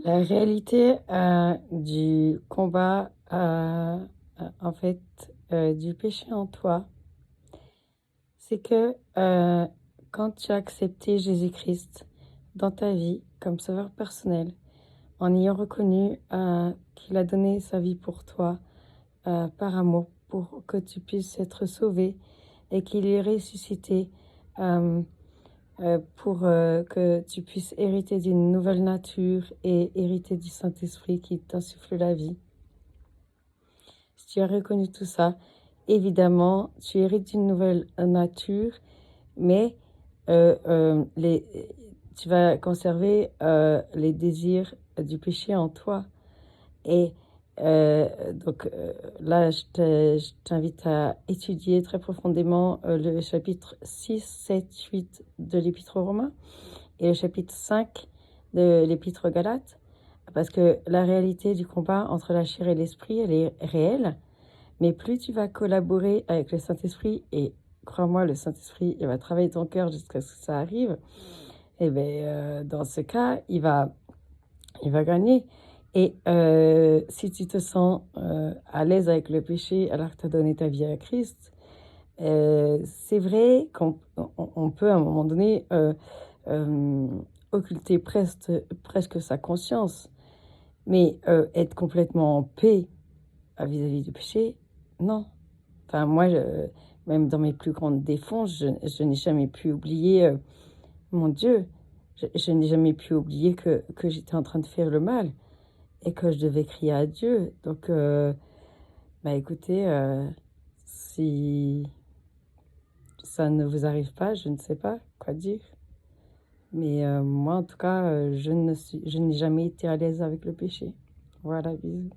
La réalité du combat, en fait, du péché en toi, c'est que quand tu as accepté Jésus-Christ dans ta vie comme sauveur personnel, en ayant reconnu qu'il a donné sa vie pour toi par amour, pour que tu puisses être sauvé et qu'il est ressuscité euh, pour que tu puisses hériter d'une nouvelle nature et hériter du Saint-Esprit qui t'insuffle la vie. Si tu as reconnu tout ça, évidemment, tu hérites d'une nouvelle nature, mais les, tu vas conserver les désirs du péché en toi. Et là, je t'invite à étudier très profondément le chapitre 6, 7, 8 de l'Épître aux Romains et le chapitre 5 de l'Épître aux Galates, parce que la réalité du combat entre la chair et l'esprit, elle est réelle, mais plus tu vas collaborer avec le Saint-Esprit, et crois-moi, le Saint-Esprit, il va travailler ton cœur jusqu'à ce que ça arrive, et bien dans ce cas, il va gagner. Et si tu te sens à l'aise avec le péché alors que tu as donné ta vie à Christ, c'est vrai qu'on peut à un moment donné euh, occulter presque sa conscience, mais être complètement en paix vis-à-vis du péché, non. Enfin, moi, même dans mes plus grandes défonces, je n'ai jamais pu oublier, mon Dieu, je n'ai jamais pu oublier que j'étais en train de faire le mal et que je devais crier à Dieu. Donc, bah écoutez, si ça ne vous arrive pas, je ne sais pas quoi dire. Mais moi, en tout cas, je n'ai jamais été à l'aise avec le péché. Voilà, bisous.